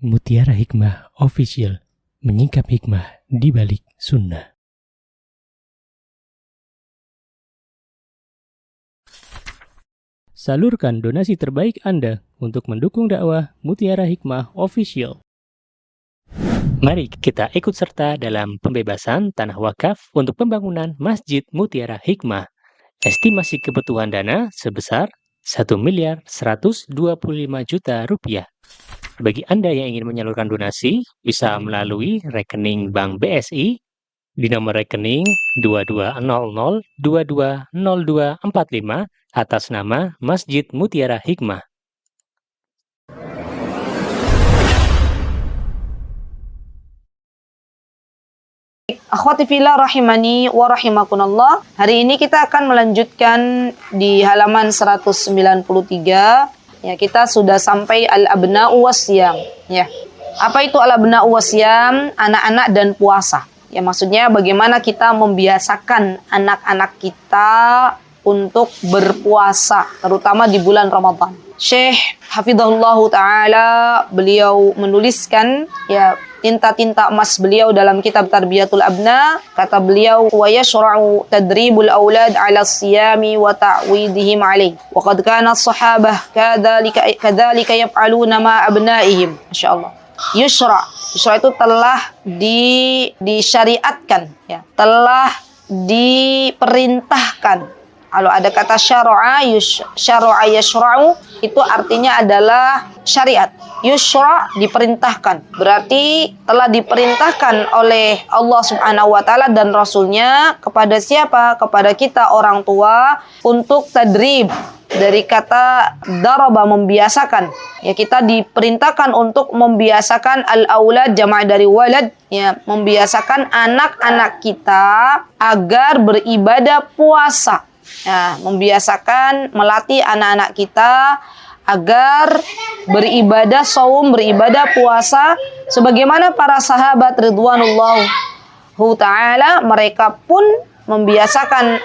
Mutiara Hikmah Official, menyingkap hikmah di balik sunnah. Salurkan donasi terbaik Anda untuk mendukung dakwah Mutiara Hikmah Official. Mari kita ikut serta dalam pembebasan tanah wakaf untuk pembangunan Masjid Mutiara Hikmah. Estimasi kebutuhan dana sebesar Rp1.125.000.000. Bagi Anda yang ingin menyalurkan donasi, bisa melalui rekening Bank BSI di nomor rekening 2200220245 atas nama Masjid Mutiara Hikmah. Akhwati fillah rahimani wa rahimakumullah. Hari ini kita akan melanjutkan di halaman 193. Ya, kita sudah sampai al-abna'u wasyam. Ya. Apa itu al-abna'u wasyam? Anak-anak dan puasa. Ya, maksudnya bagaimana kita membiasakan anak-anak kita untuk berpuasa, terutama di bulan Ramadan. Syekh hafizahullah ta'ala, beliau menuliskan ya tinta-tinta emas beliau dalam kitab Tarbiyatul Abna. Kata beliau, wa yashra'u tadribul aulad 'ala siyami wa ta'widihim 'alayh. Wa qad kana as-sahabah kadzalika yaf'aluna ma abna'ihim. Masyaallah. Yusra itu telah disyariatkan ya, telah diperintahkan. Kalau ada kata syara'a yashra'u, itu artinya adalah syariat. Yusra diperintahkan, berarti telah diperintahkan oleh Allah Subhanahu wa taala dan Rasulnya kepada siapa? Kepada kita orang tua untuk tadrib, dari kata daraba, membiasakan. Ya, kita diperintahkan untuk membiasakan al-aulad, jama' dari walad, ya, membiasakan anak-anak kita agar beribadah puasa. Ya, membiasakan, melatih anak-anak kita agar beribadah saum, beribadah puasa sebagaimana para sahabat ridwanullahu ta'ala, mereka pun membiasakan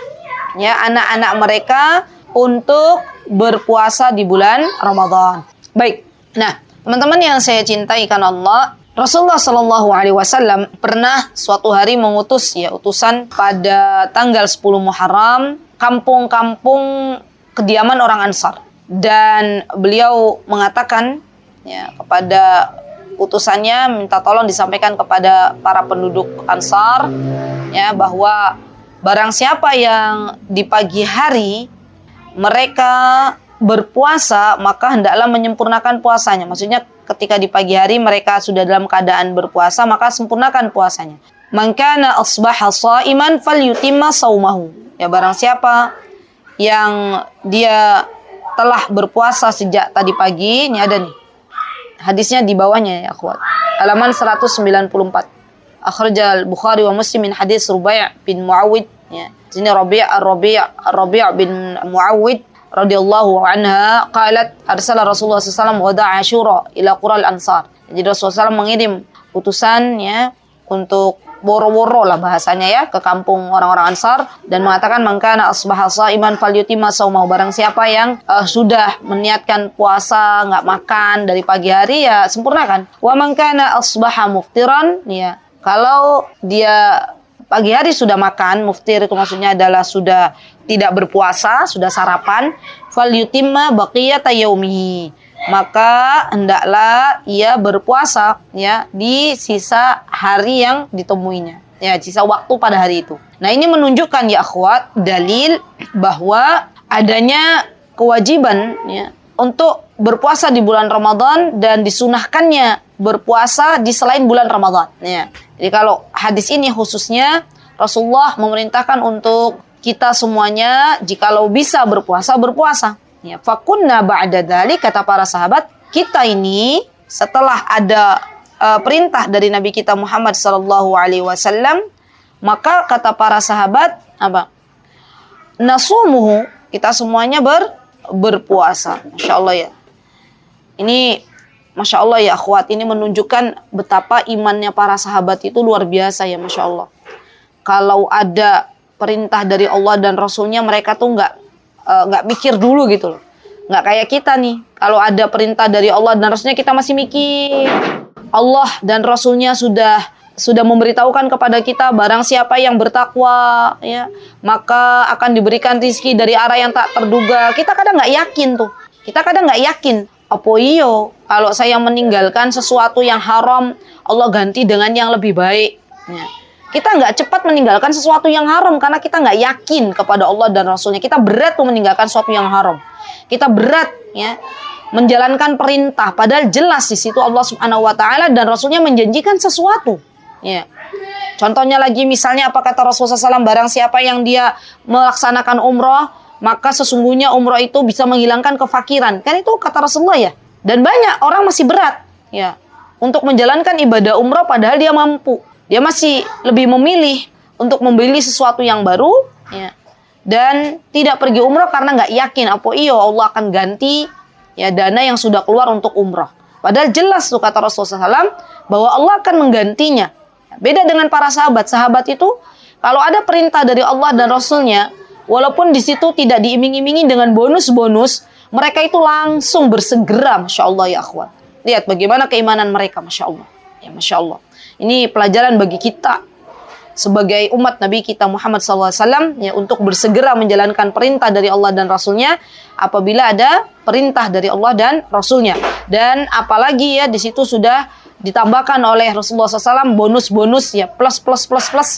ya anak-anak mereka untuk berpuasa di bulan Ramadan. Baik. Nah, teman-teman yang saya cintai karena Allah, Rasulullah Shallallahu Alaihi Wasallam pernah suatu hari mengutus ya utusan pada tanggal 10 Muharram, kampung-kampung kediaman orang Ansar. Dan beliau mengatakan ya, kepada utusannya, minta tolong disampaikan kepada para penduduk Ansar ya, bahwa barang siapa yang di pagi hari mereka berpuasa, maka hendaklah menyempurnakan puasanya. Maksudnya ketika di pagi hari mereka sudah dalam keadaan berpuasa, maka sempurnakan puasanya. Man kana asbaha shaiman falyutimma shaumahu. Ya, barang siapa yang dia telah berpuasa sejak tadi pagi, ini ada nih hadisnya di bawahnya ya akhwat, halaman 194. Akhrajal Bukhari wa Muslim min hadis Rubai' bin Muawwid ya. Sini Rabi' bin Muawwid radhiyallahu anha qalat arsala Rasulullah sallallahu alaihi wasallam ghada Asyura ila qural Ansar. Jadi Rasulullah SAW mengirim utusan ya untuk boro-boro lah bahasanya ya, ke kampung orang-orang Ansar, dan mengatakan mangkana asbaha shaiman falyutimma shaumahu. Barang siapa yang sudah meniatkan puasa, nggak makan dari pagi hari, ya sempurnakan. Wa mangkana asbaha muftiran, ya kalau dia pagi hari sudah makan, muftir itu maksudnya adalah sudah tidak berpuasa, sudah sarapan, falyutimma baqiyata yaumihi, maka hendaklah ia berpuasa ya di sisa hari yang ditemuinya, ya sisa waktu pada hari itu. Nah, ini menunjukkan ya akhwat, dalil bahwa adanya kewajiban ya untuk berpuasa di bulan Ramadan dan disunahkannya berpuasa di selain bulan Ramadan ya. Jadi kalau hadis ini khususnya Rasulullah memerintahkan untuk kita semuanya jikalau bisa berpuasa, berpuasa. Ya, fakunna ba'da dzalik, kata para sahabat, kita ini setelah ada perintah dari Nabi kita Muhammad sallallahu alaihi wasallam, maka kata para sahabat apa? Nasumuhu, kita semuanya berpuasa. Masya Allah ya. Ini Masya Allah ya akhwat, ini menunjukkan betapa imannya para sahabat itu luar biasa ya, Masya Allah. Kalau ada perintah dari Allah dan Rasulnya, mereka tuh nggak mikir dulu gitu loh. Nggak kayak kita nih, kalau ada perintah dari Allah dan Rasulnya kita masih mikir. Allah dan Rasulnya sudah memberitahukan kepada kita, barang siapa yang bertakwa, ya, maka akan diberikan rezeki dari arah yang tak terduga. Kita kadang nggak yakin tuh. Kita kadang nggak yakin. Apa iyo kalau saya meninggalkan sesuatu yang haram, Allah ganti dengan yang lebih baik. Ya. Kita nggak cepat meninggalkan sesuatu yang haram karena kita nggak yakin kepada Allah dan Rasulnya. Kita berat tuh meninggalkan sesuatu yang haram. Kita berat, ya, menjalankan perintah. Padahal jelas di situ Allah Subhanahu Wa Taala dan Rasulnya menjanjikan sesuatu. Ya. Contohnya lagi misalnya apa kata Rasulullah SAW, barang siapa yang dia melaksanakan umroh, maka sesungguhnya umroh itu bisa menghilangkan kefakiran. Kan itu kata Rasulullah, ya. Dan banyak orang masih berat, ya, untuk menjalankan ibadah umroh padahal dia mampu. Dia masih lebih memilih untuk membeli sesuatu yang baru, ya, dan tidak pergi umroh karena nggak yakin apa iyo Allah akan ganti, ya, dana yang sudah keluar untuk umroh. Padahal jelas tuh kata Rasulullah SAW bahwa Allah akan menggantinya. Beda dengan para sahabat. Sahabat itu kalau ada perintah dari Allah dan Rasulnya, walaupun di situ tidak diiming-imingi dengan bonus-bonus, mereka itu langsung bersegera, Masya Allah ya akhwat. Lihat bagaimana keimanan mereka, Masya Allah. Ya, Masya Allah. Ini pelajaran bagi kita sebagai umat Nabi kita Muhammad SAW, ya, untuk bersegera menjalankan perintah dari Allah dan Rasulnya apabila ada perintah dari Allah dan Rasulnya. Dan apalagi, ya, di situ sudah ditambahkan oleh Rasulullah SAW bonus-bonus, ya, plus,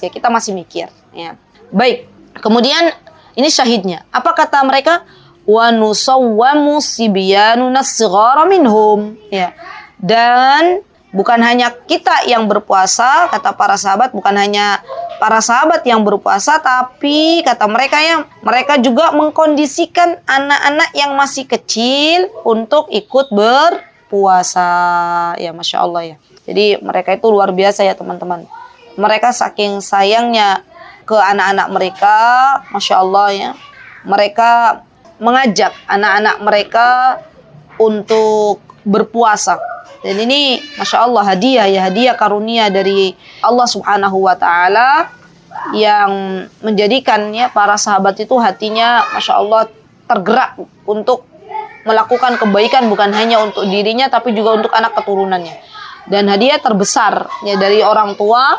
ya, kita masih mikir, ya. Baik, kemudian ini syahidnya. Apa kata mereka? Wa nusawwamu sibyanuna as-sighara minhum, ya. Dan bukan hanya kita yang berpuasa, kata para sahabat, bukan hanya para sahabat yang berpuasa, tapi kata mereka juga mengkondisikan anak-anak yang masih kecil untuk ikut berpuasa. Ya, Masya Allah, ya. Jadi mereka itu luar biasa, ya teman-teman. Mereka saking sayangnya ke anak-anak mereka, Masya Allah, ya. Mereka mengajak anak-anak mereka untuk berpuasa. Dan ini Masya Allah hadiah karunia dari Allah Subhanahu Wa Taala yang menjadikan, ya, para sahabat itu hatinya Masya Allah tergerak untuk melakukan kebaikan bukan hanya untuk dirinya tapi juga untuk anak keturunannya. Dan hadiah terbesar, ya, dari orang tua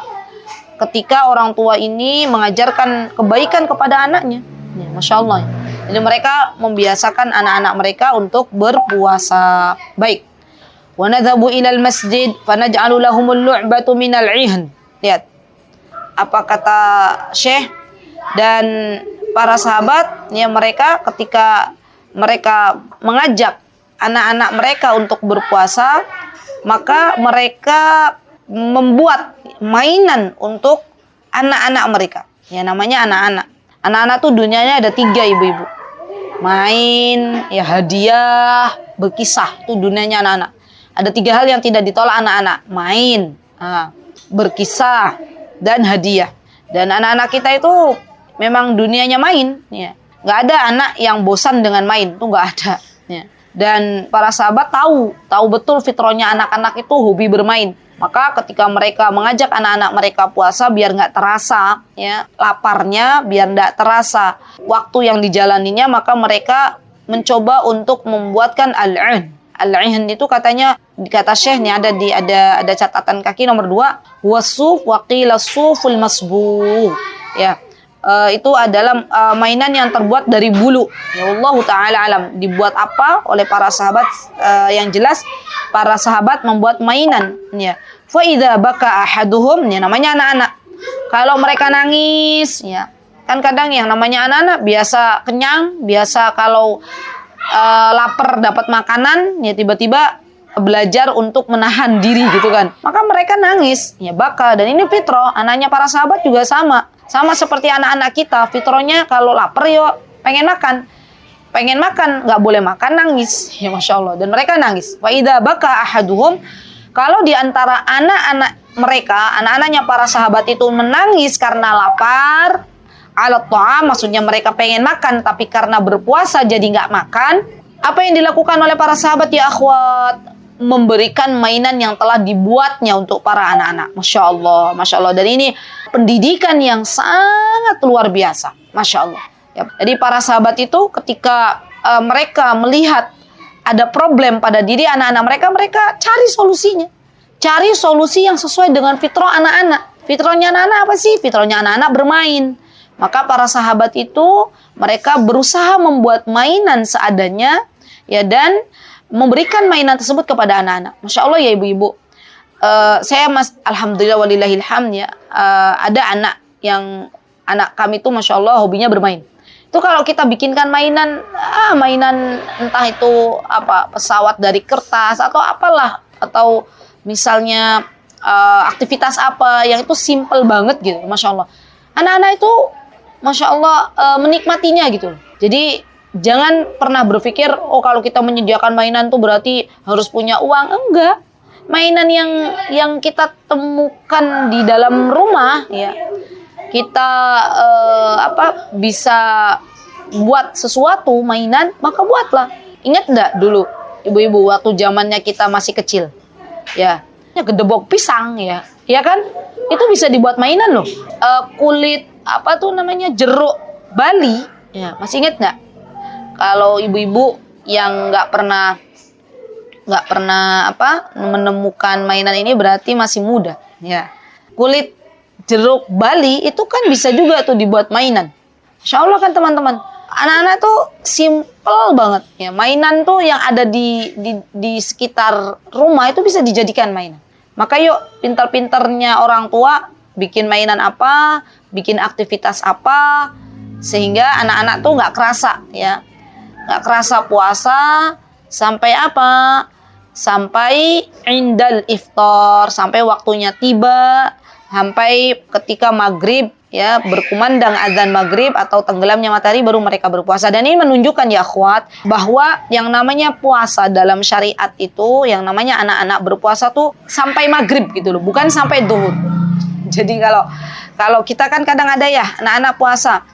ketika orang tua ini mengajarkan kebaikan kepada anaknya, ya, Masya Allah. Jadi mereka membiasakan anak-anak mereka untuk berpuasa. Baik. Wa nadhabu ilal masjid fanaj'alu lahumul lu'batu minal 'ihn. Lihat apa kata Syekh dan para sahabat, ya, mereka ketika mereka mengajak anak-anak mereka untuk berpuasa, maka mereka membuat mainan untuk anak-anak mereka. Ya, namanya anak-anak. Anak-anak tuh dunianya ada 3, ibu-ibu. Main, ya, hadiah, berkisah. Itu dunianya anak-anak. Ada 3 hal yang tidak ditolak anak-anak. Main, berkisah, dan hadiah. Dan anak-anak kita itu memang dunianya main, ya. Nggak ada anak yang bosan dengan main, itu nggak ada, ya. Dan para sahabat tahu betul fitrahnya anak-anak itu hobi bermain. Maka ketika mereka mengajak anak-anak mereka puasa, biar nggak terasa, ya, laparnya, biar nggak terasa waktu yang dijalaninya, maka mereka mencoba untuk membuatkan al-'ihn. Al-'ihn itu katanya, kata Syekh nih, ada catatan kaki nomor 2, wasuf waqila suful masbuh, ya. Itu adalah mainan yang terbuat dari bulu. Ya, Allah Ta'ala alam. Dibuat apa oleh para sahabat? Yang jelas para sahabat membuat mainan. Ya. Fa idza baka ahaduhum, ya, namanya anak-anak. Kalau mereka nangis, ya, kan kadang yang namanya anak-anak biasa kenyang, biasa kalau lapar dapat makanan, ya, tiba-tiba belajar untuk menahan diri gitu kan. Maka mereka nangis, ya, baka. Dan ini fitrah. Anaknya para sahabat juga sama seperti anak-anak kita. Fitrahnya kalau lapar, yo, pengen makan, nggak boleh makan, nangis, ya, Masya Allah. Dan mereka nangis. Wa idza baka ahaduhum, kalau di antara anak-anak mereka, anak-anaknya para sahabat itu menangis karena lapar, ala ta'am, maksudnya mereka pengen makan tapi karena berpuasa jadi nggak makan. Apa yang dilakukan oleh para sahabat, ya akhwat? Memberikan mainan yang telah dibuatnya untuk para anak-anak. Masya Allah, Masya Allah. Dan ini pendidikan yang sangat luar biasa, Masya Allah. Ya, jadi para sahabat itu ketika mereka melihat ada problem pada diri anak-anak mereka, mereka cari solusinya. cari solusi yang sesuai dengan fitrah anak-anak. Fitrahnya anak-anak apa sih? Fitrahnya anak-anak bermain. Maka para sahabat itu mereka berusaha membuat mainan seadanya ya, dan memberikan mainan tersebut kepada anak-anak. Masya Allah ya ibu-ibu. Alhamdulillah walillahilhamd ya. Ada anak kami itu Masya Allah hobinya bermain. Itu kalau kita bikinkan mainan entah itu pesawat dari kertas atau apalah, atau misalnya aktivitas apa yang itu simple banget gitu, Masya Allah. Anak-anak itu Masya Allah menikmatinya gitu. Jadi jangan pernah berpikir, oh kalau kita menyediakan mainan tuh berarti harus punya uang. Enggak. Mainan yang kita temukan di dalam rumah ya, kita bisa buat sesuatu mainan, maka buatlah. Ingat enggak dulu ibu-ibu waktu zamannya kita masih kecil ya, gedebok pisang ya kan, itu bisa dibuat mainan loh. Kulit jeruk Bali ya, masih ingat enggak? Kalau ibu-ibu yang nggak pernah menemukan mainan ini berarti masih muda ya. Kulit jeruk Bali itu kan bisa juga tuh dibuat mainan. Insya Allah kan teman-teman. Anak-anak tuh simple banget ya. Mainan tuh yang ada di sekitar rumah itu bisa dijadikan mainan. Maka yuk pintar-pintarnya orang tua bikin mainan apa, bikin aktivitas apa, sehingga anak-anak tuh nggak kerasa ya. Nggak kerasa puasa sampai apa? Sampai indal iftar, sampai waktunya tiba, sampai ketika maghrib ya, berkumandang azan maghrib atau tenggelamnya matahari baru mereka berpuasa. Dan ini menunjukkan ya akhwat, bahwa yang namanya puasa dalam syariat itu, yang namanya anak-anak berpuasa tuh sampai maghrib gitu loh, bukan sampai duhur. Jadi kalau kita kan kadang ada ya anak-anak puasa,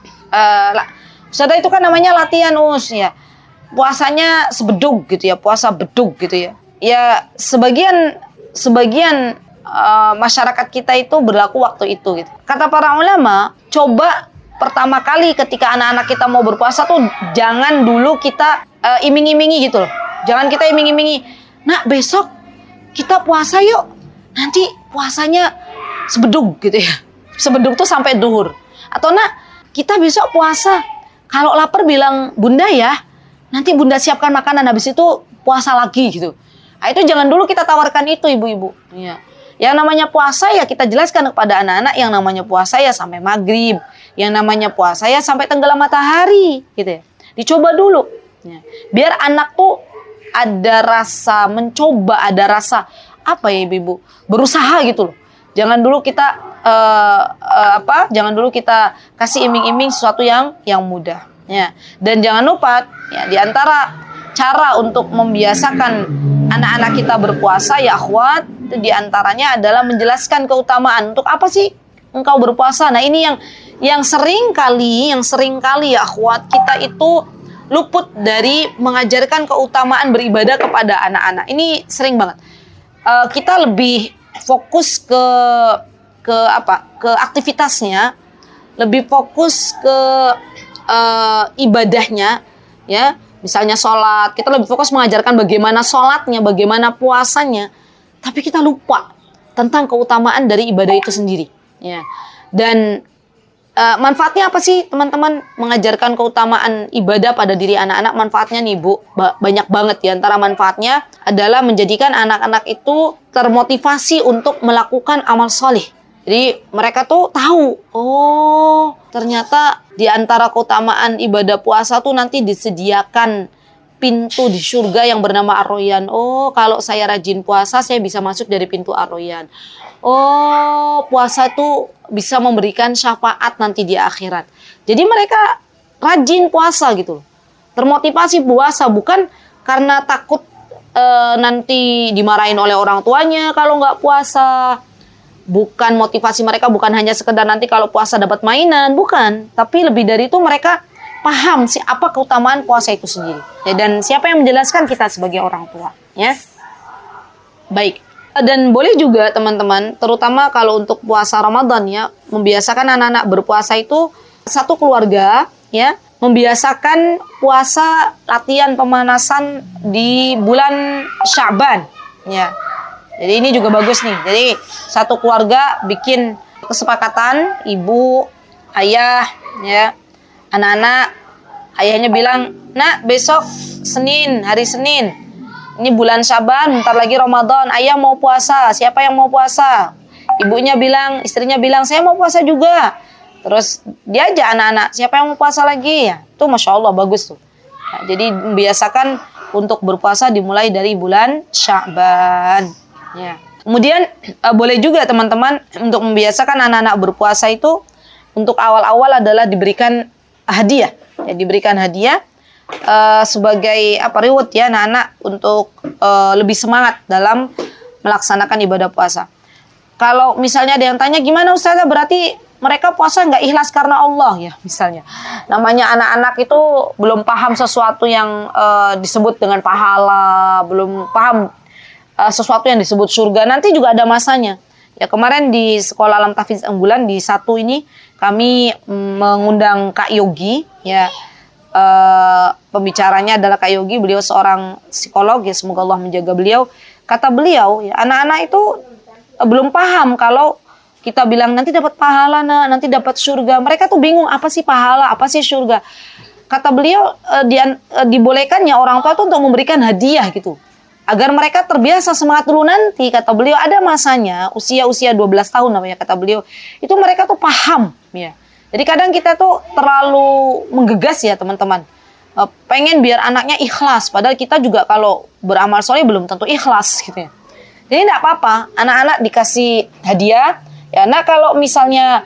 Ustazah itu kan namanya latihan ya, puasanya sebedug gitu ya, puasa bedug gitu ya. Ya sebagian masyarakat kita itu berlaku waktu itu gitu. Kata para ulama, coba pertama kali ketika anak-anak kita mau berpuasa tuh jangan dulu kita iming-imingi gitu loh. Jangan kita iming-imingi, nak besok kita puasa yuk, nanti puasanya sebedug gitu ya. Sebedug tuh sampai duhur. Atau nak kita besok puasa, kalau lapar bilang bunda ya, nanti bunda siapkan makanan, habis itu puasa lagi gitu. Nah, itu jangan dulu kita tawarkan itu ibu-ibu ya. Yang namanya puasa ya kita jelaskan kepada anak-anak, yang namanya puasa ya sampai maghrib, yang namanya puasa ya sampai tenggelam matahari gitu ya. Dicoba dulu ya. Biar anak tuh ada rasa mencoba, ada rasa ibu-ibu, berusaha gitu loh. Jangan dulu kita jangan dulu kita kasih iming-iming sesuatu yang mudah ya. Dan jangan lupa ya, di antara cara untuk membiasakan anak-anak kita berpuasa ya akhwat, itu diantaranya adalah menjelaskan keutamaan. Untuk apa sih engkau berpuasa? Nah ini yang sering kali ya akhwat, kita itu luput dari mengajarkan keutamaan beribadah kepada anak-anak. Ini sering banget. Kita lebih fokus ke aktivitasnya, lebih fokus ke ibadahnya ya. Misalnya sholat, kita lebih fokus mengajarkan bagaimana sholatnya, bagaimana puasanya, tapi kita lupa tentang keutamaan dari ibadah itu sendiri ya. Dan manfaatnya apa sih teman-teman mengajarkan keutamaan ibadah pada diri anak-anak? Manfaatnya nih Bu, banyak banget. Di antara manfaatnya adalah menjadikan anak-anak itu termotivasi untuk melakukan amal soleh. Jadi mereka tuh tahu, oh ternyata di antara keutamaan ibadah puasa tuh nanti disediakan pintu di surga yang bernama Ar-Royan. Oh kalau saya rajin puasa saya bisa masuk dari pintu Ar-Royan. Oh puasa tuh bisa memberikan syafaat nanti di akhirat. Jadi mereka rajin puasa gitu loh. Termotivasi puasa bukan karena takut nanti dimarahin oleh orang tuanya kalau nggak puasa. Bukan motivasi mereka bukan hanya sekedar nanti kalau puasa dapat mainan, bukan. Tapi lebih dari itu mereka paham apa keutamaan puasa itu sendiri. Ya, dan siapa yang menjelaskan? Kita sebagai orang tua. Ya. Baik. Dan boleh juga teman-teman, terutama kalau untuk puasa Ramadan ya, membiasakan anak-anak berpuasa itu satu keluarga ya, membiasakan puasa latihan pemanasan di bulan Sya'ban ya. Jadi ini juga bagus nih. Jadi satu keluarga bikin kesepakatan, ibu, ayah, ya, anak-anak. Ayahnya bilang, "Nak, besok Senin, hari Senin. Ini bulan Syaban, bentar lagi Ramadan. Ayah mau puasa. Siapa yang mau puasa?" Ibunya bilang, istrinya bilang, "Saya mau puasa juga." Terus diajak anak-anak, "Siapa yang mau puasa lagi?" Ya, itu Masya Allah bagus tuh. Nah, jadi membiasakan untuk berpuasa dimulai dari bulan Sya'ban. Ya. Kemudian boleh juga teman-teman untuk membiasakan anak-anak berpuasa itu untuk awal-awal adalah diberikan hadiah. Ya, diberikan hadiah sebagai reward ya anak-anak untuk lebih semangat dalam melaksanakan ibadah puasa. Kalau misalnya ada yang tanya, gimana Ustazah, berarti mereka puasa nggak ikhlas karena Allah ya misalnya. Namanya anak-anak itu belum paham sesuatu yang disebut dengan pahala, belum paham sesuatu yang disebut surga. Nanti juga ada masanya. Ya kemarin di Sekolah Alam Tahfiz Unggulan di 1 ini kami mengundang Kak Yogi ya. Pembicaranya adalah Kak Yogi, beliau seorang psikolog ya, semoga Allah menjaga beliau. Kata beliau, ya, anak-anak itu belum paham kalau kita bilang nanti dapat pahala, nanti dapat surga. Mereka tuh bingung apa sih pahala, apa sih surga. Kata beliau dibolehkannya orang tua tuh untuk memberikan hadiah gitu. Agar mereka terbiasa semangat dulu nanti. Kata beliau ada masanya usia 12 tahun namanya kata beliau. Itu mereka tuh paham ya. Jadi kadang kita tuh terlalu menggegas ya teman-teman. Pengen biar anaknya ikhlas. Padahal kita juga kalau beramal soleh belum tentu ikhlas gitu ya. Jadi tidak apa-apa. Anak-anak dikasih hadiah. Ya, nah kalau misalnya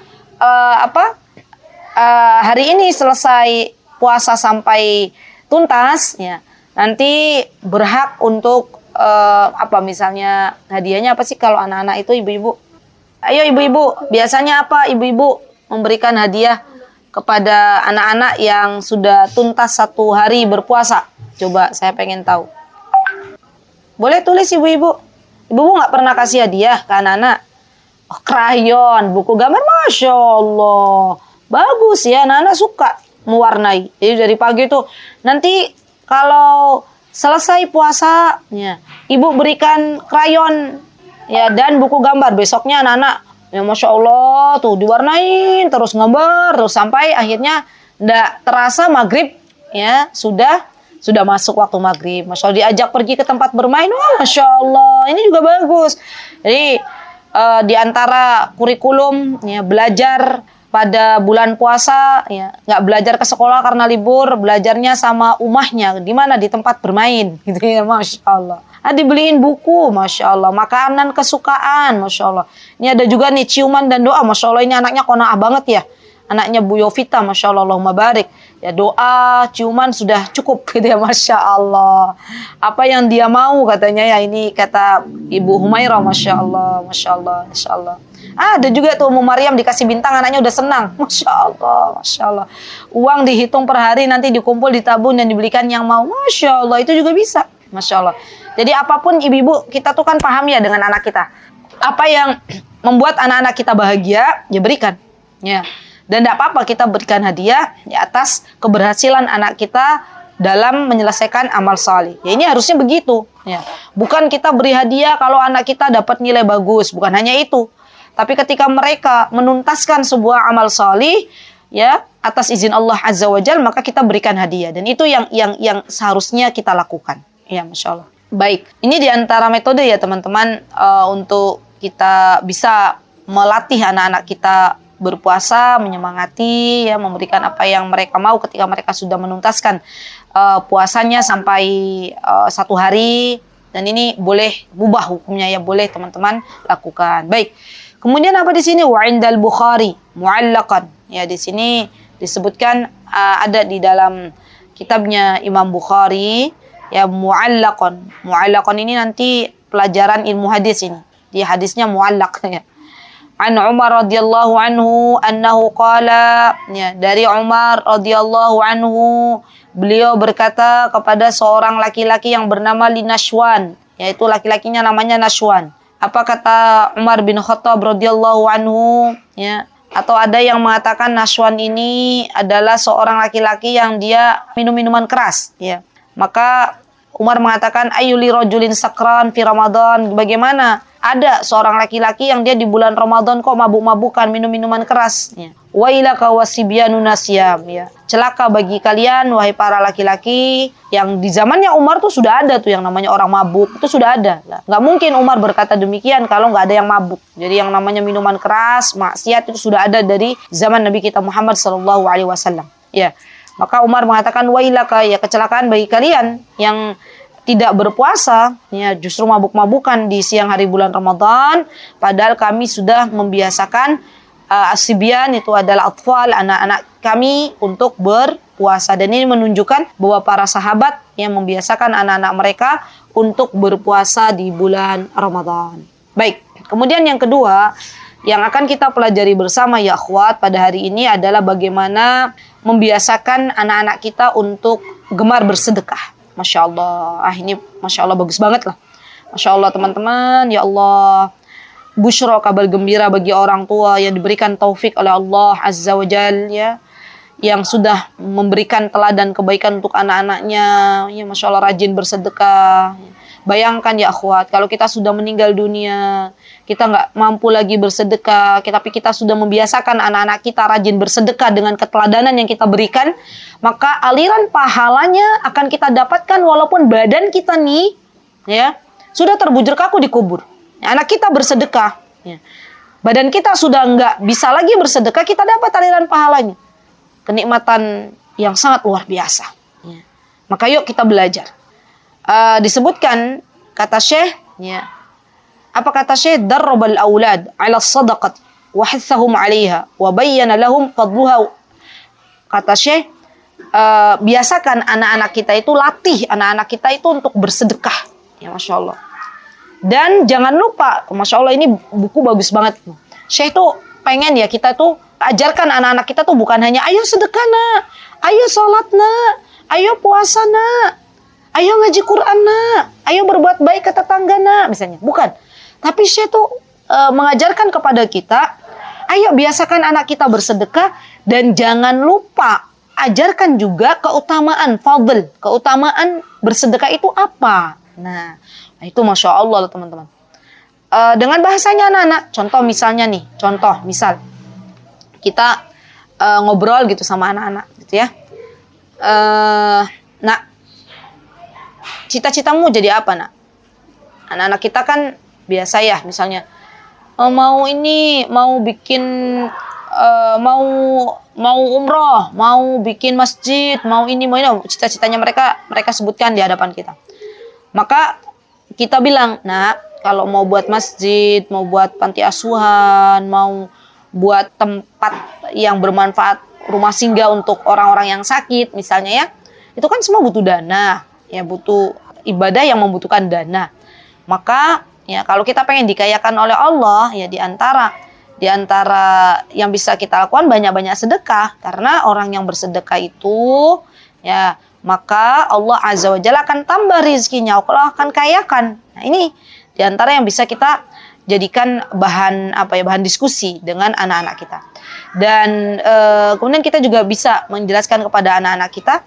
hari ini selesai puasa sampai tuntas ya. Nanti berhak untuk misalnya hadiahnya apa sih kalau anak-anak itu ibu-ibu? Ayo ibu-ibu, biasanya apa ibu-ibu memberikan hadiah kepada anak-anak yang sudah tuntas 1 hari berpuasa? Coba saya pengen tahu. Boleh tulis ibu-ibu. Ibu-ibu nggak pernah kasih hadiah ke anak-anak? Oh, krayon, buku gambar, Masya Allah. Bagus ya, anak-anak suka mewarnai. Jadi dari pagi tuh, nanti kalau selesai puasa, ya, ibu berikan krayon ya dan buku gambar. Besoknya anak-anak, ya Masya Allah tuh diwarnain terus gambar terus sampai akhirnya ndak terasa maghrib ya sudah masuk waktu maghrib. Masya Allah diajak pergi ke tempat bermain, Masya Allah ini juga bagus. Jadi di antara kurikulum ya belajar pada bulan puasa ya nggak belajar ke sekolah karena libur, belajarnya sama umahnya di mana di tempat bermain gitu ya, Masya Allah. Dibeliin buku, Masya Allah, makanan kesukaan, Masya Allah. Ini ada juga nih ciuman dan doa, Masya Allah, ini anaknya qanaah banget ya. Anaknya Bu Yovita, Masya Allah, Allahumma barik. Ya doa, ciuman sudah cukup gitu ya, Masya Allah. Apa yang dia mau katanya ya, ini kata Ibu Humairah, Masya Allah, Masya Allah, Masya Allah. Ada juga tuh Ummu Maryam dikasih bintang, anaknya udah senang, Masya Allah, Masya Allah. Uang dihitung per hari, nanti dikumpul, ditabung dan dibelikan yang mau, Masya Allah, itu juga bisa, Masya Allah. Jadi apapun ibu-ibu, kita tuh kan paham ya dengan anak kita. Apa yang membuat anak-anak kita bahagia, ya berikan. Ya. Dan tidak apa-apa kita berikan hadiah di atas keberhasilan anak kita dalam menyelesaikan amal salih. Ya ini harusnya begitu. Ya. Bukan kita beri hadiah kalau anak kita dapat nilai bagus. Bukan hanya itu. Tapi ketika mereka menuntaskan sebuah amal salih, ya atas izin Allah Azza wa Jalla, maka kita berikan hadiah. Dan itu yang seharusnya kita lakukan. Ya, Masya Allah. Baik, ini diantara metode ya teman-teman untuk kita bisa melatih anak-anak kita berpuasa, menyemangati, ya memberikan apa yang mereka mau ketika mereka sudah menuntaskan puasanya sampai 1 hari. Dan ini boleh ubah hukumnya ya, boleh teman-teman lakukan. Baik, kemudian apa di sini? Wa indal Bukhari mu'allaqan. Ya di sini disebutkan ada di dalam kitabnya Imam Bukhari. Ya mu'allaqan. Mu'allaqan ini nanti pelajaran ilmu hadis ini. Di hadisnya mu'allaq ya. An Umar radhiyallahu anhu annahu qala, ya dari Umar radhiyallahu anhu beliau berkata kepada seorang laki-laki yang bernama Nashwan, yaitu laki-lakinya namanya Nashwan. Apa kata Umar bin Khattab radhiyallahu anhu ya? Atau ada yang mengatakan Nashwan ini adalah seorang laki-laki yang dia minum minuman keras ya. Maka Umar mengatakan, ayyuli rajulin sakran fi Ramadan. Bagaimana ada seorang laki-laki yang dia di bulan Ramadan kok mabuk-mabukan, minum minuman keras. Ya. Wailaka wasibyanu nasyam. Ya. Celaka bagi kalian, wahai para laki-laki, yang di zamannya Umar tuh sudah ada tuh yang namanya orang mabuk. Itu sudah ada. Nggak mungkin Umar berkata demikian kalau nggak ada yang mabuk. Jadi yang namanya minuman keras, maksiat itu sudah ada dari zaman Nabi kita Muhammad SAW. Ya. Maka Umar mengatakan, wailaka, ya kecelakaan bagi kalian yang tidak berpuasa, ya justru mabuk-mabukan di siang hari bulan Ramadan, padahal kami sudah membiasakan asibyan, itu adalah atfal, anak-anak kami untuk berpuasa. Dan ini menunjukkan bahwa para sahabat yang membiasakan anak-anak mereka untuk berpuasa di bulan Ramadan. Baik, kemudian yang kedua yang akan kita pelajari bersama ya akhwat pada hari ini adalah bagaimana membiasakan anak-anak kita untuk gemar bersedekah. Masya Allah, ini Masya Allah bagus banget lah. Masya Allah teman-teman, ya Allah. Busyra, kabar gembira bagi orang tua yang diberikan taufik oleh Allah Azza wa Jal, ya, yang sudah memberikan teladan kebaikan untuk anak-anaknya. Ya Masya Allah, rajin bersedekah. Bayangkan ya akhwat, kalau kita sudah meninggal dunia, kita nggak mampu lagi bersedekah, tapi kita sudah membiasakan anak-anak kita rajin bersedekah dengan keteladanan yang kita berikan, maka aliran pahalanya akan kita dapatkan walaupun badan kita nih, ya, sudah terbujur kaku di kubur. Anak kita bersedekah, ya, badan kita sudah nggak bisa lagi bersedekah, kita dapat aliran pahalanya, kenikmatan yang sangat luar biasa. Ya. Maka yuk kita belajar. Disebutkan kata Syekh, ya, apa kata Syekh? Darrabal aulad ala sadaqat wa hithahum 'alaiha wa bayyana lahum fadluha. Kata Syekh, biasakan anak-anak kita itu, latih anak-anak kita itu untuk bersedekah. Ya Masya Allah. Dan jangan lupa, Masya Allah ini buku bagus banget. Syekh tuh pengen ya kita tuh ajarkan anak-anak kita tuh bukan hanya ayo sedekah nak, ayo sholat nak, ayo puasa nak, ayo ngaji Quran nak, ayo berbuat baik ke tetangga nak, misalnya. Bukan. Tapi Syekh tuh mengajarkan kepada kita, ayo biasakan anak kita bersedekah, dan jangan lupa ajarkan juga keutamaan fadl, keutamaan bersedekah itu apa. Nah, itu Masya Allah teman-teman. Dengan bahasanya anak-anak, contoh misalnya nih, misal kita ngobrol gitu sama anak-anak gitu ya. Nak, cita-citamu jadi apa nak? Anak-anak kita kan biasa ya, misalnya mau bikin mau umroh, mau bikin masjid, mau ini, cita-citanya mereka sebutkan di hadapan kita. Maka kita bilang, nah kalau mau buat masjid, mau buat panti asuhan, mau buat tempat yang bermanfaat, rumah singgah untuk orang-orang yang sakit misalnya ya, itu kan semua butuh dana, ya butuh ibadah yang membutuhkan dana. Maka ya kalau kita pengen dikayakan oleh Allah, ya di antara yang bisa kita lakukan banyak-banyak sedekah, karena orang yang bersedekah itu ya maka Allah Azza wa Jalla akan tambah rizkinya, Allah akan kayakan. Nah ini di antara yang bisa kita jadikan bahan diskusi dengan anak-anak kita. Dan kemudian kita juga bisa menjelaskan kepada anak-anak kita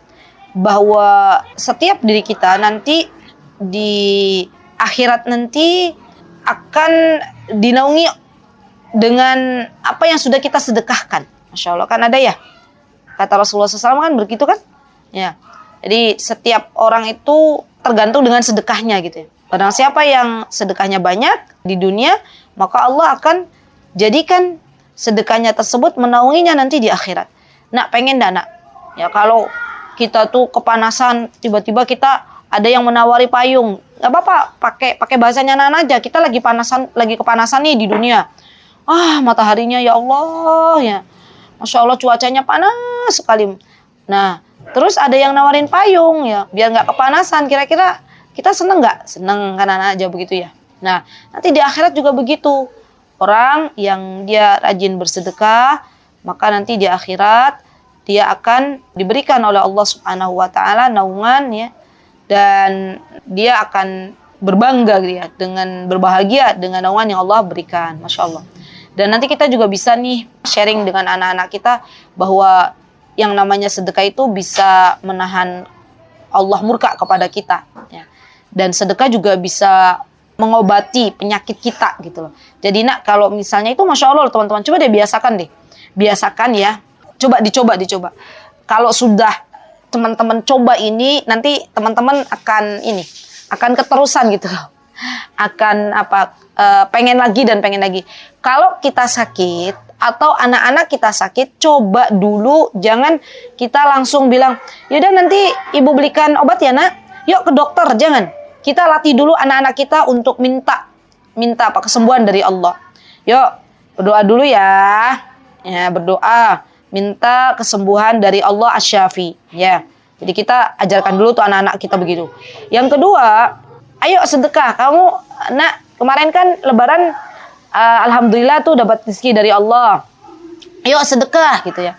bahwa setiap diri kita nanti di akhirat nanti akan dinaungi dengan apa yang sudah kita sedekahkan. Masya Allah, kan ada ya, kata Rasulullah SAW kan begitu kan ya. Jadi setiap orang itu tergantung dengan sedekahnya gitu ya. Barang siapa yang sedekahnya banyak di dunia, maka Allah akan jadikan sedekahnya tersebut menaunginya nanti di akhirat. Nak, pengen dah nak? Ya kalau kita tuh kepanasan, tiba-tiba kita ada yang menawari payung, nggak apa-apa, pakai bahasanya anak aja. Kita lagi kepanasan nih di dunia. Mataharinya ya Allah ya, Masya Allah cuacanya panas sekali. Nah, terus ada yang nawarin payung ya, biar nggak kepanasan. Kira-kira kita seneng nggak? Seneng kan anak aja begitu ya. Nah, nanti di akhirat juga begitu. Orang yang dia rajin bersedekah, maka nanti di akhirat dia akan diberikan oleh Allah Subhanahu wa taala naungan ya, dan dia akan berbangga dia dengan berbahagia dengan naungan yang Allah berikan. Masya Allah. Dan nanti kita juga bisa nih sharing dengan anak-anak kita bahwa yang namanya sedekah itu bisa menahan Allah murka kepada kita. Ya. Dan sedekah juga bisa mengobati penyakit kita gitu loh. Jadi nak, kalau misalnya itu Masya Allah teman-teman, coba deh biasakan deh. Biasakan ya. Coba dicoba. Kalau sudah teman-teman coba ini, nanti teman-teman akan keterusan gitu loh. Akan pengen lagi dan pengen lagi. Kalau kita sakit atau anak-anak kita sakit, coba dulu, jangan kita langsung bilang, yaudah nanti ibu belikan obat ya nak, yuk ke dokter. Jangan. Kita latih dulu anak-anak kita untuk minta kesembuhan dari Allah. Yuk berdoa dulu ya. Ya, berdoa minta kesembuhan dari Allah Asy-Syafi. Ya. Jadi kita ajarkan dulu tuh anak-anak kita begitu. Yang kedua, ayo sedekah. Kamu nak, kemarin kan lebaran, alhamdulillah tuh dapat rezeki dari Allah. Ayo sedekah gitu ya.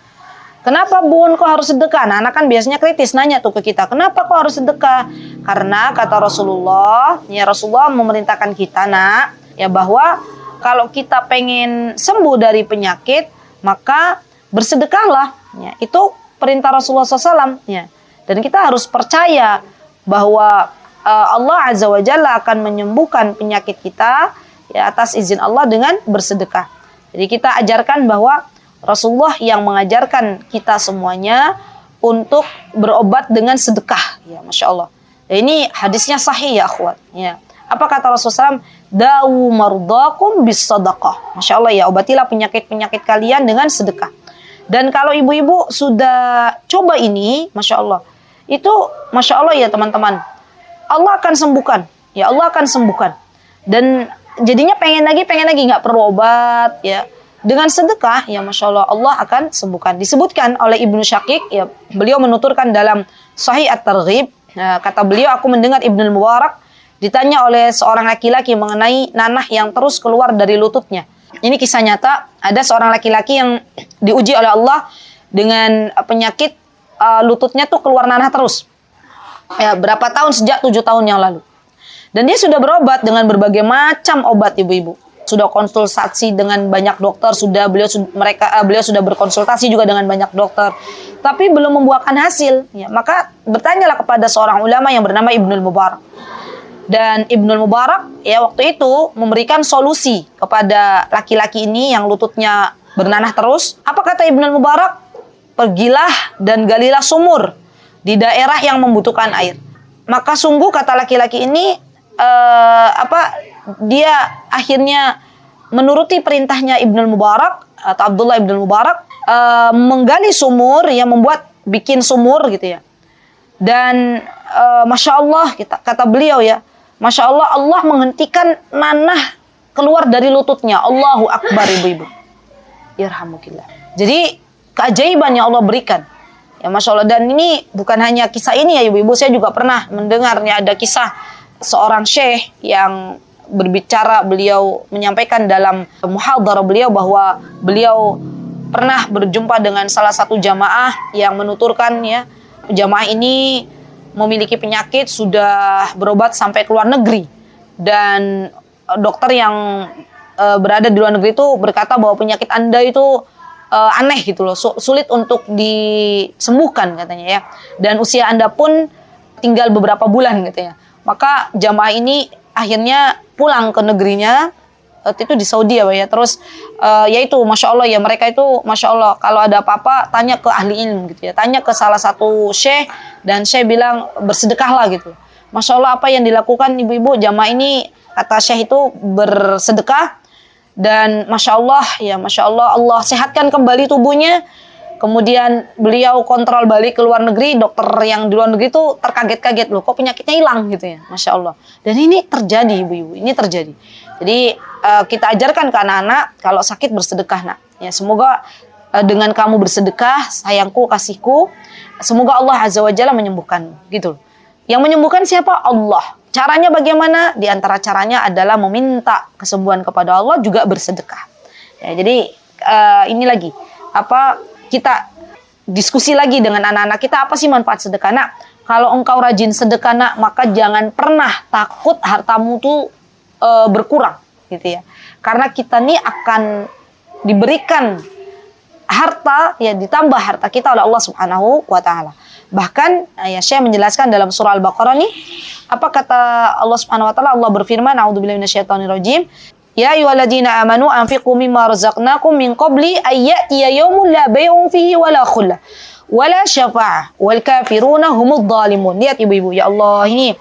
Kenapa Bun kok harus sedekah? Nah, anak kan biasanya kritis nanya tuh ke kita. Kenapa kok harus sedekah? Karena kata Rasulullah, ya Rasulullah memerintahkan kita nak, ya bahwa kalau kita pengen sembuh dari penyakit, maka bersedekahlah. Ya, itu perintah Rasulullah SAW. Ya. Dan kita harus percaya bahwa Allah Azza wa Jalla akan menyembuhkan penyakit kita ya atas izin Allah dengan bersedekah. Jadi kita ajarkan bahwa Rasulullah yang mengajarkan kita semuanya untuk berobat dengan sedekah. Ya, Masya Allah. Ya, ini hadisnya sahih ya akhwat. Ya. Apa kata Rasulullah SAW? Dawu mardakum bis sadaqah. Masya Allah ya, obatilah penyakit-penyakit kalian dengan sedekah. Dan kalau ibu-ibu sudah coba ini, Masya Allah, itu Masya Allah ya teman-teman, Allah akan sembuhkan. Ya, Allah akan sembuhkan. Dan jadinya pengen lagi, nggak perlu obat ya. Dengan sedekah, ya Masya Allah, Allah akan sembuhkan. Disebutkan oleh Ibnu Syakik, ya, beliau menuturkan dalam Sahih At-Targhib, ya, kata beliau, aku mendengar Ibnu Mubarak ditanya oleh seorang laki-laki mengenai nanah yang terus keluar dari lututnya. Ini kisah nyata, ada seorang laki-laki yang diuji oleh Allah dengan penyakit lututnya tuh keluar nanah terus. Ya, berapa tahun, sejak 7 tahun yang lalu. Dan dia sudah berobat dengan berbagai macam obat, ibu-ibu. Sudah konsultasi dengan banyak dokter, beliau sudah berkonsultasi juga dengan banyak dokter, tapi belum membuahkan hasil. Ya, maka bertanyalah kepada seorang ulama yang bernama Ibnu Mubarak. Dan Ibnu Mubarak ya waktu itu memberikan solusi kepada laki-laki ini yang lututnya bernanah terus. Apa kata Ibnu Mubarak? Pergilah dan galilah sumur di daerah yang membutuhkan air. Maka sungguh kata laki-laki ini dia akhirnya menuruti perintahnya Ibnu Mubarak atau Abdullah Ibnu Mubarak, menggali sumur, yang bikin sumur gitu ya. Dan Masya Allah, kata beliau ya, Masya Allah, Allah menghentikan nanah keluar dari lututnya. Allahu Akbar, ibu-ibu. Yarhamukillah. Jadi keajaiban yang Allah berikan. Ya Masya Allah. Dan ini bukan hanya kisah ini ya ibu-ibu. Saya juga pernah mendengarnya, ada kisah seorang syekh yang berbicara, beliau menyampaikan dalam muhadharah beliau bahwa beliau pernah berjumpa dengan salah satu jamaah yang menuturkan ya, jamaah ini memiliki penyakit, sudah berobat sampai ke luar negeri, dan dokter yang berada di luar negeri itu berkata bahwa penyakit Anda itu aneh gitu loh, sulit untuk disembuhkan katanya ya, dan usia Anda pun tinggal beberapa bulan katanya. Maka jamaah ini akhirnya pulang ke negerinya, itu di Saudi ya, terus yaitu Masya Allah ya, mereka itu Masya Allah kalau ada apa-apa tanya ke ahli ilmu gitu ya, tanya ke salah satu syekh, dan syekh bilang bersedekahlah gitu. Masya Allah apa yang dilakukan ibu-ibu jamaah ini, kata syekh itu bersedekah, dan Masya Allah ya, Masya Allah, Allah sehatkan kembali tubuhnya. Kemudian beliau kontrol balik ke luar negeri, dokter yang di luar negeri itu terkaget-kaget, loh kok penyakitnya hilang gitu ya, Masya Allah. Dan ini terjadi ibu-ibu, ini terjadi. Jadi kita ajarkan ke anak-anak kalau sakit bersedekah nak. Ya, semoga dengan kamu bersedekah, sayangku, kasihku, semoga Allah Azza wa Jalla menyembuhkanmu gitu. Yang menyembuhkan siapa? Allah. Caranya bagaimana? Di antara caranya adalah meminta kesembuhan kepada Allah, juga bersedekah. Ya, jadi ini lagi kita diskusi lagi dengan anak-anak kita, apa sih manfaat sedekah nak? Kalau engkau rajin sedekah nak, maka jangan pernah takut hartamu tuh berkurang gitu ya. Karena kita nih akan diberikan harta ya, ditambah harta kita oleh Allah Subhanahu wa taala. Bahkan ya Syekh menjelaskan dalam surah Al-Baqarah nih, apa kata Allah Subhanahu wa taala? Allah berfirman, a'udzubillahi minasyaitonirrajim. Ya ayyuhalladzina amanu anfiqu mimma razaqnakum min qabli ay ya'tiya yaumun la bay'un fihi wala khullah wala syafa'ah wal kafiruna humudz zalimun. Lihat ibu-ibu, ya Allah, ini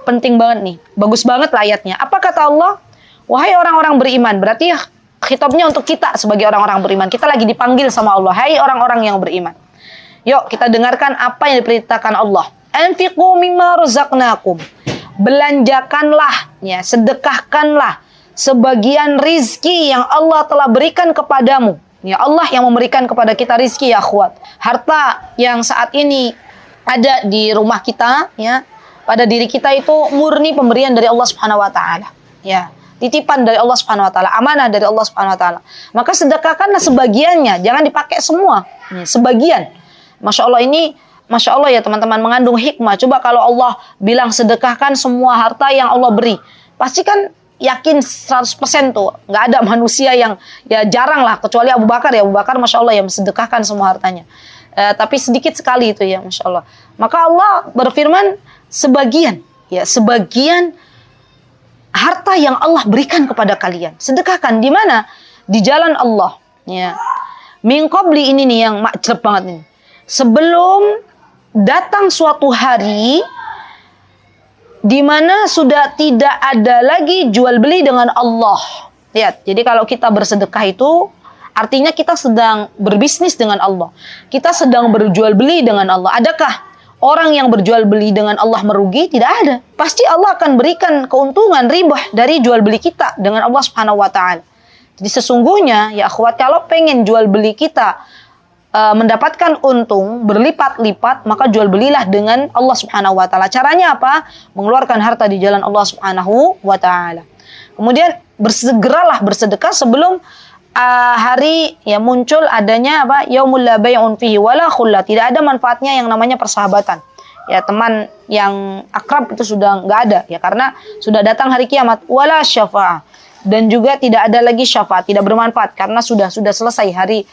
penting banget nih. Bagus banget lah ayatnya. Apa kata Allah? Wahai orang-orang beriman. Berarti khitabnya untuk kita sebagai orang-orang beriman. Kita lagi dipanggil sama Allah. Hai orang-orang yang beriman. Yuk kita dengarkan apa yang diperintahkan Allah. Anfiqu mimma razaqnakum. Belanjakanlah, ya, sedekahkanlah sebagian rizki yang Allah telah berikan kepadamu. Ya, Allah yang memberikan kepada kita rizki, ya akhwat. Harta yang saat ini ada di rumah kita, ya, pada diri kita itu murni pemberian dari Allah Subhanahu wa taala. Ya, titipan dari Allah Subhanahu wa taala, amanah dari Allah Subhanahu wa taala. Maka sedekahkanlah sebagiannya, jangan dipakai semua. Ya, sebagian. Masya Allah, ini Masya Allah ya teman-teman, mengandung hikmah. Coba kalau Allah bilang sedekahkan semua harta yang Allah beri, pasti kan yakin 100% tuh. Nggak ada manusia yang, ya jarang lah, kecuali Abu Bakar. Ya Abu Bakar Masya Allah yang sedekahkan semua hartanya. Tapi sedikit sekali itu ya Masya Allah. Maka Allah berfirman sebagian, ya sebagian harta yang Allah berikan kepada kalian. Sedekahkan di mana? Di jalan Allah. Ya. Min qabli ini nih yang macet banget ini. Sebelum datang suatu hari di mana sudah tidak ada lagi jual beli dengan Allah. Lihat, jadi kalau kita bersedekah itu artinya kita sedang berbisnis dengan Allah. Kita sedang berjual beli dengan Allah. Adakah orang yang berjual beli dengan Allah merugi? Tidak ada. Pasti Allah akan berikan keuntungan ribah dari jual beli kita dengan Allah Subhanahu wa taala. Jadi sesungguhnya ya akhwat, kalau pengen jual beli kita mendapatkan untung berlipat-lipat, maka jual belilah dengan Allah Subhanahu wa taala. Caranya apa? Mengeluarkan harta di jalan Allah Subhanahu wa taala. Kemudian bersegeralah bersedekah sebelum hari ya muncul adanya apa? Yaumul la bai'un fihi wala khullah. Tidak ada manfaatnya yang namanya persahabatan. Ya, teman yang akrab itu sudah enggak ada ya, karena sudah datang hari kiamat. Wala syafa'ah. Dan juga tidak ada lagi syafaat, tidak bermanfaat karena sudah selesai hari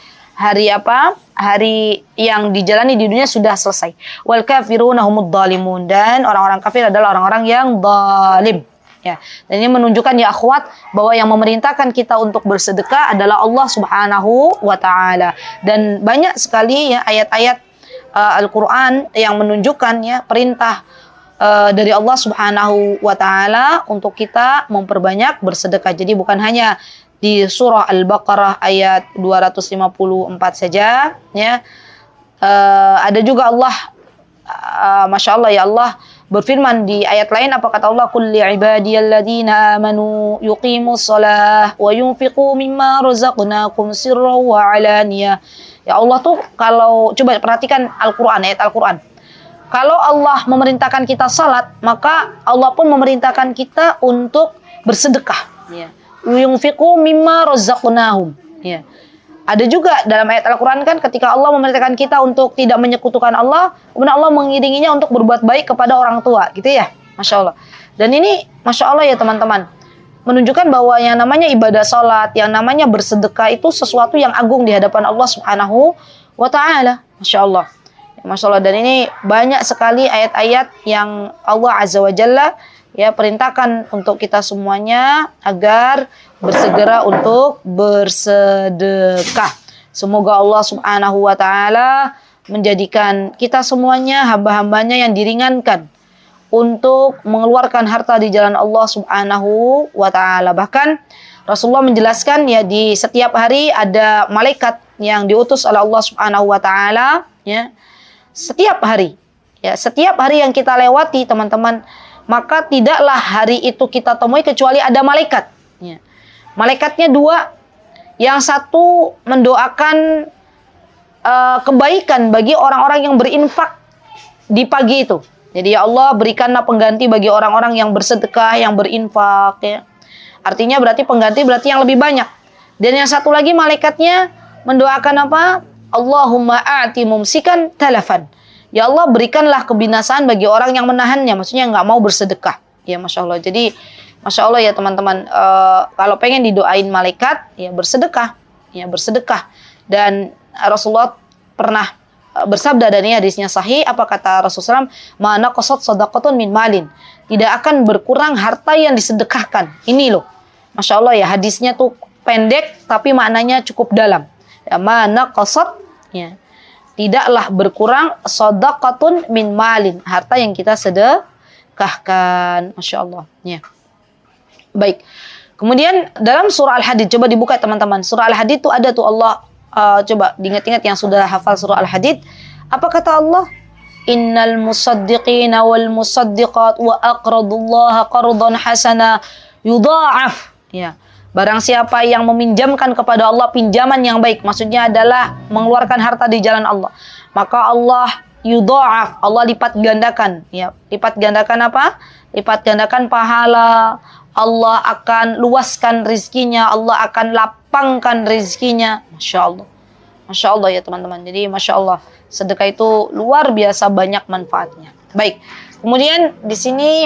yang dijalani di dunia sudah selesai. Wal kafiruna humudz zalimun, dan orang-orang kafir adalah orang-orang yang zalim. Ya, dan ini menunjukkan ya akhwat bahwa yang memerintahkan kita untuk bersedekah adalah Allah Subhanahu wa taala. Dan banyak sekali ya ayat-ayat Al-Qur'an yang menunjukkan ya perintah dari Allah Subhanahu wa taala untuk kita memperbanyak bersedekah. Jadi bukan hanya di surah Al-Baqarah ayat 254 saja ya. Ada juga Allah Masya Allah ya, Allah berfirman di ayat lain, apa kata Allah? Qul li ibadiyalladzina amanu yuqimus shalah wa yunfiqu mimma razaqnakum sirran wa alaniyah. Ya Allah tuh, kalau coba perhatikan Al-Qur'an, ayat Al-Qur'an. Kalau Allah memerintahkan kita salat, maka Allah pun memerintahkan kita untuk bersedekah ya. Yunfiqu mimma razaqnahum ya. Ada juga dalam ayat Al-Quran kan, ketika Allah memerintahkan kita untuk tidak menyekutukan Allah, kemudian Allah mengiringinya untuk berbuat baik kepada orang tua, gitu ya, Masya Allah. Dan ini Masya Allah ya teman-teman, menunjukkan bahwa yang namanya ibadah salat, yang namanya bersedekah itu sesuatu yang agung di hadapan Allah Subhanahu wa ta'ala, Masya Allah. Masya Allah. Dan ini banyak sekali ayat-ayat yang Allah Azza wa Jalla ya perintahkan untuk kita semuanya agar bersegera untuk bersedekah. Semoga Allah Subhanahu wa taala menjadikan kita semuanya hamba-hambanya yang diringankan untuk mengeluarkan harta di jalan Allah Subhanahu wa taala. Bahkan Rasulullah menjelaskan ya, di setiap hari ada malaikat yang diutus oleh Allah Subhanahu wa taala ya. Setiap hari ya, setiap hari yang kita lewati teman-teman, maka tidaklah hari itu kita temui kecuali ada malaikat ya. Malaikatnya dua, yang satu mendoakan kebaikan bagi orang-orang yang berinfak di pagi itu. Jadi ya Allah, berikanlah pengganti bagi orang-orang yang bersedekah, yang berinfak ya. Artinya berarti pengganti berarti yang lebih banyak. Dan yang satu lagi malaikatnya mendoakan apa? Allahumma a'ti mumsikan talafan. Ya Allah, berikanlah kebinasaan bagi orang yang menahannya, maksudnya nggak mau bersedekah. Ya Masya Allah. Jadi Masya Allah ya teman-teman, kalau pengen didoain malaikat, ya bersedekah. Ya bersedekah. Dan Rasulullah pernah bersabda, dan ini hadisnya sahih, apa kata Rasulullah SAW? Ma naqasat shadaqatun min malin. Tidak akan berkurang harta yang disedekahkan. Ini loh. Masya Allah ya, hadisnya tuh pendek tapi maknanya cukup dalam. Ya, ma naqasat, ya. Tidaklah berkurang shadaqatun min malin, harta yang kita sedekahkan. Masya Allah. Ya. Baik. Kemudian dalam surah Al-Hadid, coba dibuka teman-teman. Surah Al-Hadid itu ada tuh Allah, coba diingat-ingat yang sudah hafal surah Al-Hadid. Apa kata Allah? Innal musaddiqina wal musaddiqat wa aqradullaha qardan hasana yudha'af. Ya. Barang siapa yang meminjamkan kepada Allah pinjaman yang baik, maksudnya adalah mengeluarkan harta di jalan Allah, maka Allah yudha'af, Allah lipat gandakan. Ya, lipat gandakan apa? Lipat gandakan pahala. Allah akan luaskan rizkinya, Allah akan lapangkan rizkinya. Masya Allah. Masya Allah ya teman-teman. Jadi Masya Allah, sedekah itu luar biasa banyak manfaatnya. Baik, kemudian di sini,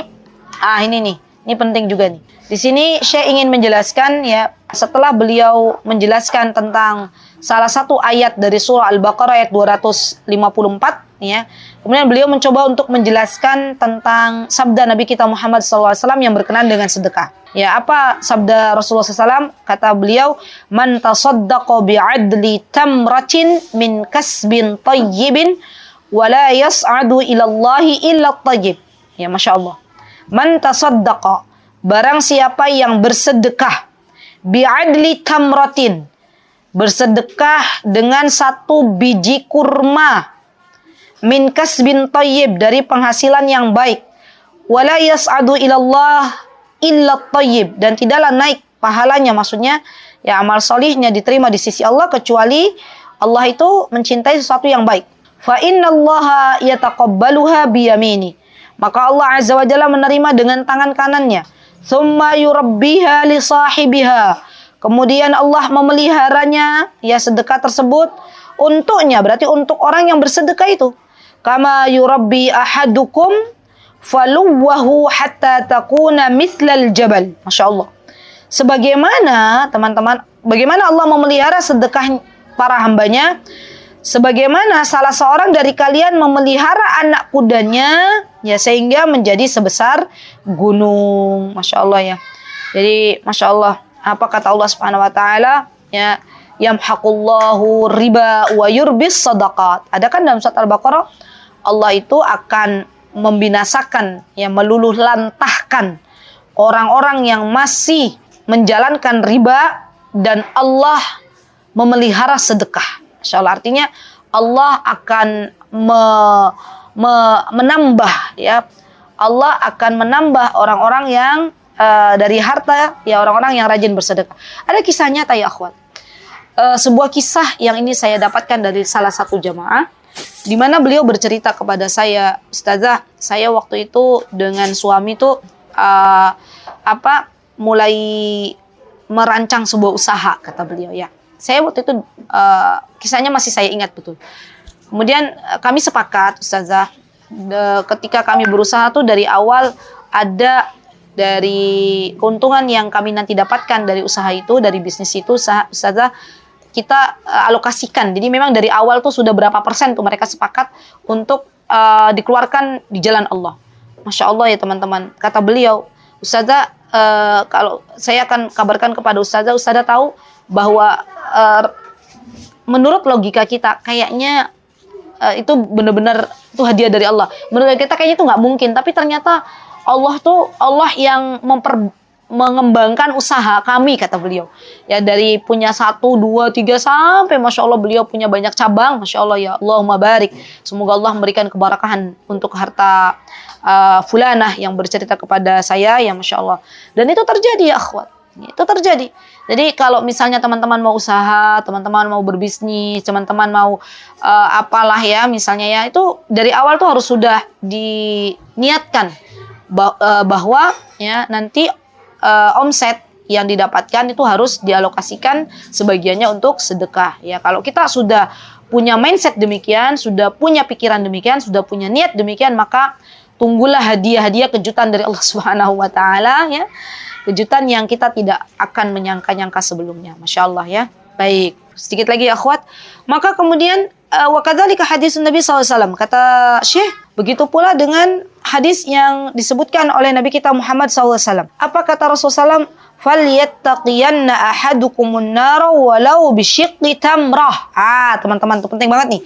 ini penting juga nih. Di sini saya ingin menjelaskan ya, setelah beliau menjelaskan tentang salah satu ayat dari surah Al-Baqarah ayat 254 ya. Kemudian beliau mencoba untuk menjelaskan tentang sabda Nabi kita Muhammad SAW yang berkenaan dengan sedekah. Ya, apa sabda Rasulullah SAW? Kata beliau, man tasaddaqa bi'adli tamratin min kasbin tayyibin wa la yas'adu ilallahi illa tayyib. Ya, Masya Allah. Man tasaddaqa, barang siapa yang bersedekah, bi'adli tamratin, bersedekah dengan satu biji kurma, min kasbin tayyib, dari penghasilan yang baik, wala yas'adu ilallah illa tayyib, dan tidaklah naik pahalanya, maksudnya ya amal solihnya diterima di sisi Allah kecuali Allah itu mencintai sesuatu yang baik. Fa innallaha yataqabbaluha biyamini, maka Allah azza wa jalla menerima dengan tangan kanannya. Thumma yurabbiha li sahibiha, kemudian Allah memeliharanya ya sedekah tersebut untuknya, berarti untuk orang yang bersedekah itu. Kama yurabbi ahadukum faluwahu hatta takuna mithlal jabal. Masya Allah. Sebagaimana teman-teman, bagaimana Allah memelihara sedekah para hambanya, sebagaimana salah seorang dari kalian memelihara anak kudanya ya sehingga menjadi sebesar gunung. Masya Allah ya. Jadi Masya Allah, apa kata Allah Subhanahu Wa Taala ya, yamhaqullahu riba wa yurbis sadaqat. Ada kan dalam surat Al-Baqarah, Allah itu akan membinasakan, ya meluluh lantahkan orang-orang yang masih menjalankan riba, dan Allah memelihara sedekah. Masya Allah, artinya Allah akan menambah ya, Allah akan menambah orang-orang yang dari harta ya, orang-orang yang rajin bersedekah. Ada kisah nyata ya akhwat, sebuah kisah yang ini saya dapatkan dari salah satu jamaah, di mana beliau bercerita kepada saya, Ustazah, saya waktu itu dengan suami tuh mulai merancang sebuah usaha, kata beliau ya. Saya waktu itu kisahnya masih saya ingat betul. Kemudian kami sepakat, Ustazah, ketika kami berusaha tuh dari awal ada dari keuntungan yang kami nanti dapatkan dari usaha itu, dari bisnis itu, Ustazah, kita alokasikan. Jadi memang dari awal tuh sudah berapa persen tuh mereka sepakat untuk dikeluarkan di jalan Allah. Masya Allah ya teman-teman. Kata beliau, Ustazah, kalau saya akan kabarkan kepada Ustazah, Ustazah tahu bahwa menurut logika kita kayaknya itu benar-benar itu hadiah dari Allah. Menurut kita kayaknya itu nggak mungkin, tapi ternyata Allah yang mengembangkan usaha kami, kata beliau. Ya, dari punya 1, 2, 3 sampai Masya Allah beliau punya banyak cabang. Masya Allah ya, Allahumma barik. Semoga Allah memberikan keberkahan untuk harta fulanah yang bercerita kepada saya ya, Masya Allah. Dan itu terjadi ya akhwat. Itu terjadi. Jadi kalau misalnya teman-teman mau usaha, teman-teman mau berbisnis, teman-teman mau apalah ya misalnya ya, itu dari awal tuh harus sudah diniatkan bahwa ya nanti omset yang didapatkan itu harus dialokasikan sebagiannya untuk sedekah. Ya, kalau kita sudah punya mindset demikian, sudah punya pikiran demikian, sudah punya niat demikian, maka tunggulah hadiah-hadiah kejutan dari Allah Subhanahu wa taala ya. Kejutan yang kita tidak akan menyangka-nyangka sebelumnya. Masya Allah ya. Baik, sedikit lagi ya akhwat. Maka kemudian wa kadzalika hadis Nabi SAW. Kata Syekh, begitu pula dengan hadis yang disebutkan oleh Nabi kita Muhammad SAW. Apa kata Rasulullah SAW? Falyattaqiyanna ahadukumun nara walau bisyiqqi tamrah. Teman-teman, itu penting banget nih.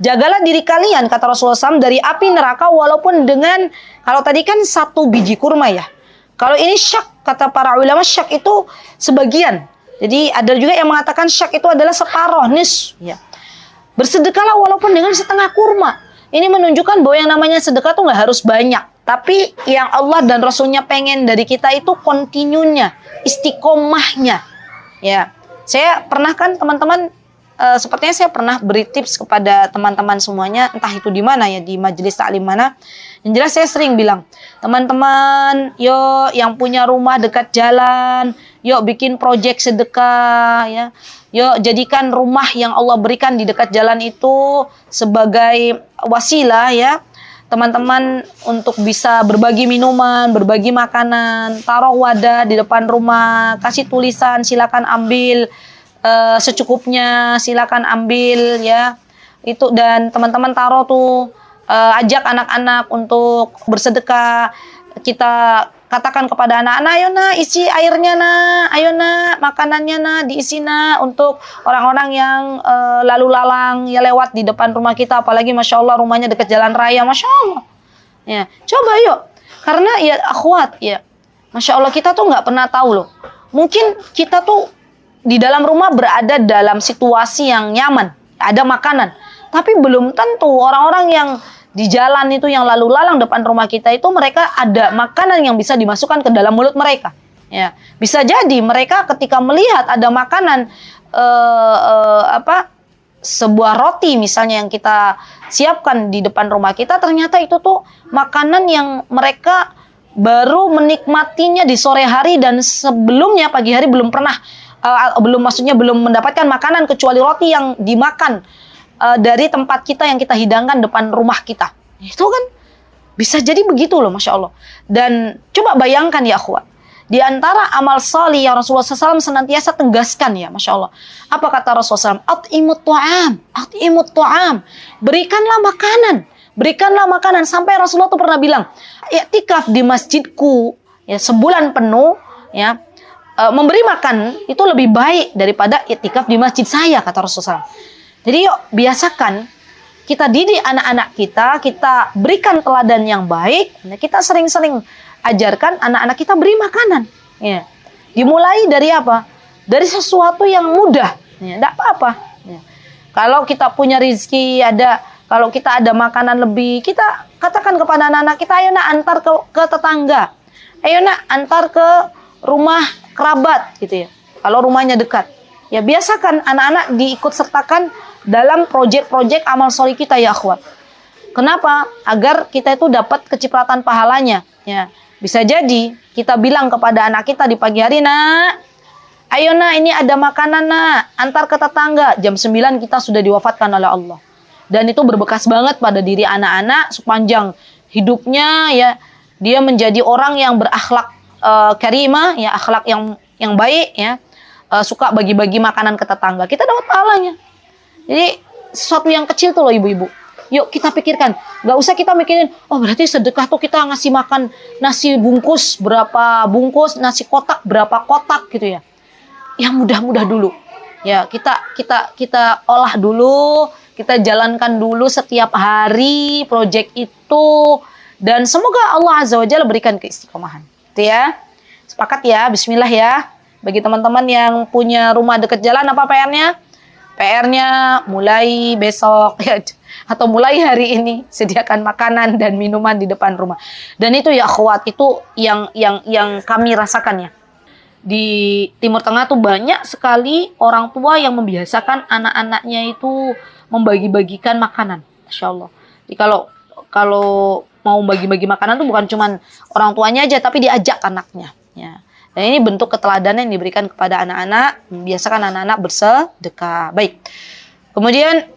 Jagalah diri kalian, kata Rasulullah SAW, dari api neraka walaupun dengan, kalau tadi kan 1 biji kurma ya. Kalau ini syak, kata para ulama, syak itu sebagian. Jadi ada juga yang mengatakan syak itu adalah separuh, nis. Ya. Bersedekahlah walaupun dengan setengah kurma. Ini menunjukkan bahwa yang namanya sedekah tuh nggak harus banyak. Tapi yang Allah dan Rasulnya pengen dari kita itu kontinunya, istiqomahnya. Ya, saya pernah kan teman-teman, sepertinya saya pernah beri tips kepada teman-teman semuanya, entah itu di mana ya, di majelis taklim mana. Yang jelas saya sering bilang, teman-teman, yuk yang punya rumah dekat jalan, yuk bikin proyek sedekah, ya. Yuk jadikan rumah yang Allah berikan di dekat jalan itu sebagai wasilah ya. Teman-teman untuk bisa berbagi minuman, berbagi makanan, taruh wadah di depan rumah, kasih tulisan silakan ambil secukupnya, silakan ambil ya. Itu, dan teman-teman taruh tuh, ajak anak-anak untuk bersedekah. Kita katakan kepada anak-anak, ayo nak isi airnya nak, ayo nak makanannya nak diisi nak, untuk orang-orang yang lalu lalang ya lewat di depan rumah kita, apalagi masya Allah rumahnya dekat jalan raya, masya Allah. Ya, coba yuk, karena ya akhwat ya, masya Allah kita tuh nggak pernah tahu loh. Mungkin kita tuh di dalam rumah berada dalam situasi yang nyaman, ada makanan, tapi belum tentu orang-orang yang di jalan itu yang lalu lalang depan rumah kita itu mereka ada makanan yang bisa dimasukkan ke dalam mulut mereka. Ya, bisa jadi mereka ketika melihat ada makanan sebuah roti misalnya yang kita siapkan di depan rumah kita, ternyata itu tuh makanan yang mereka baru menikmatinya di sore hari dan sebelumnya pagi hari belum pernah belum mendapatkan makanan kecuali roti yang dimakan dari tempat kita yang kita hidangkan depan rumah kita. Itu kan bisa jadi begitu loh, masya Allah. Dan coba bayangkan ya akhwat, di antara amal salih yang Rasulullah SAW senantiasa tegaskan ya, masya Allah. Apa kata Rasulullah SAW? At'imut tu'am, berikanlah makanan. Sampai Rasulullah tuh pernah bilang, i'tikaf di masjidku ya sebulan penuh ya, memberi makan itu lebih baik daripada i'tikaf di masjid saya, kata Rasulullah SAW. Jadi yuk biasakan, kita didik anak-anak kita berikan teladan yang baik, kita sering-sering ajarkan anak-anak kita beri makanan. Ya. Dimulai dari apa? Dari sesuatu yang mudah, tidak apa-apa. Ya. Kalau kita punya rezeki, kalau kita ada makanan lebih, kita katakan kepada anak-anak kita, ayo nak antar ke tetangga, ayo nak antar ke rumah kerabat, gitu ya. Kalau rumahnya dekat, ya biasakan anak-anak diikut sertakan dalam proyek-proyek amal soleh kita ya akhwat. Kenapa? Agar kita itu dapat kecipratan pahalanya. Ya, bisa jadi kita bilang kepada anak kita di pagi hari, nak, ayo nak ini ada makanan nak, antar ke tetangga. Jam 9 kita sudah diwafatkan oleh Allah. Dan itu berbekas banget pada diri anak-anak sepanjang hidupnya ya. Dia menjadi orang yang berakhlak karimah, ya akhlak yang baik ya. Suka bagi-bagi makanan ke tetangga. Kita dapat pahalanya. Jadi sesuatu yang kecil tuh loh ibu-ibu. Yuk kita pikirkan. Gak usah kita mikirin, oh berarti sedekah tuh kita ngasih makan nasi bungkus berapa bungkus, nasi kotak berapa kotak gitu ya. Yang mudah-mudah dulu. Ya kita olah dulu, kita jalankan dulu setiap hari proyek itu. Dan semoga Allah Azza wa Jalla berikan keistiqomahan. Itu ya. Sepakat ya, bismillah ya. Bagi teman-teman yang punya rumah dekat jalan, apa PR-nya? PR-nya mulai besok ya, atau mulai hari ini sediakan makanan dan minuman di depan rumah. Dan itu ya akhwat, itu yang kami rasakan ya. Di Timur Tengah tuh banyak sekali orang tua yang membiasakan anak-anaknya itu membagi-bagikan makanan. Masya Allah. Jadi kalau mau bagi-bagi makanan tuh bukan cuman orang tuanya aja, tapi diajak anaknya. Ya. Dan ini bentuk keteladanan yang diberikan kepada anak-anak, membiasakan anak-anak bersedekah. Baik. Kemudian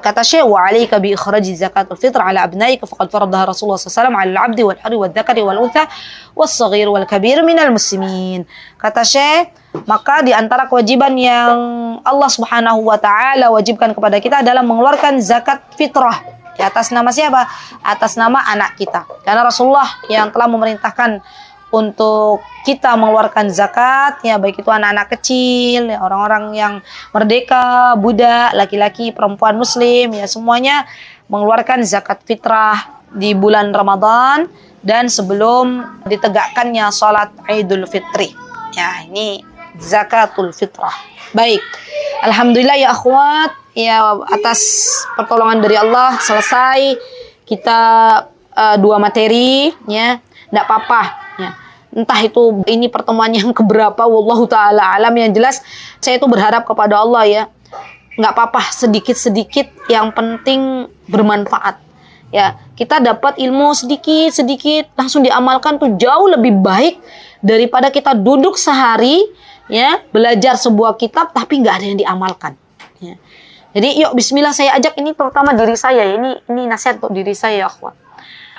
kata Syekh, wa 'alaika bi ikhraji zakatul fitr 'ala abnaika faqad faradaha Rasulullah sallallahu alaihi wasallam 'ala al-'abdi wal hurri wal dzakari wal untha was-saghir wal kabir minal muslimin. Kata Syekh, maka di antara kewajiban yang Allah Subhanahu wa taala wajibkan kepada kita adalah mengeluarkan zakat fitrah. Di atas nama siapa? Atas nama anak kita. Karena Rasulullah yang telah memerintahkan untuk kita mengeluarkan zakat, ya baik itu anak-anak kecil, ya, orang-orang yang merdeka, budak, laki-laki, perempuan muslim, ya semuanya mengeluarkan zakat fitrah di bulan Ramadan dan sebelum ditegakkannya salat Idul Fitri. Ya, ini zakatul fitrah. Baik. Alhamdulillah ya akhwat, ya atas pertolongan dari Allah selesai kita 2 materi, ya. Enggak apa-apa, ya. Entah itu ini pertemuan yang keberapa, wallahu ta'ala alam. Yang jelas saya itu berharap kepada Allah, ya, nggak apa-apa sedikit-sedikit, yang penting bermanfaat, ya. Kita dapat ilmu sedikit-sedikit langsung diamalkan tuh jauh lebih baik daripada kita duduk sehari, ya, belajar sebuah kitab tapi nggak ada yang diamalkan, ya. Jadi yuk bismillah, saya ajak ini terutama diri saya, ini nasihat untuk diri saya, akhwat,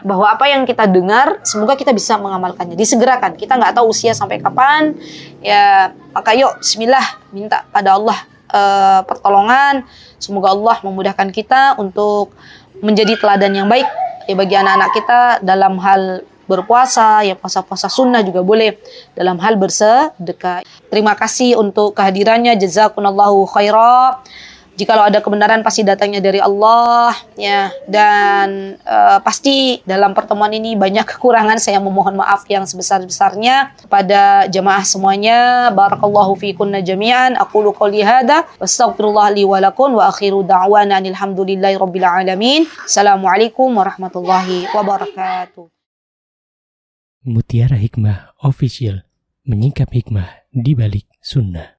bahwa apa yang kita dengar semoga kita bisa mengamalkannya, disegerakan. Kita nggak tahu usia sampai kapan, ya, maka yuk bismillah, minta pada Allah pertolongan. Semoga Allah memudahkan kita untuk menjadi teladan yang baik, ya, bagi anak-anak kita dalam hal berpuasa, ya puasa-puasa sunnah juga boleh, dalam hal bersedekah. Terima kasih untuk kehadirannya, jazakumullahu khairan. Jikalau ada kebenaran pasti datangnya dari Allah, ya, dan pasti dalam pertemuan ini banyak kekurangan. Saya memohon maaf yang sebesar-besarnya kepada jemaah semuanya. Barakallahu fikunna jami'an. Aqulu qouli hadza wastaghfirullah li wa lakum wa akhiru da'wana alhamdulillahi rabbil alamin. Assalamualaikum warahmatullahi wabarakatuh. Mutiara Hikmah Official, menyingkap hikmah di balik sunnah.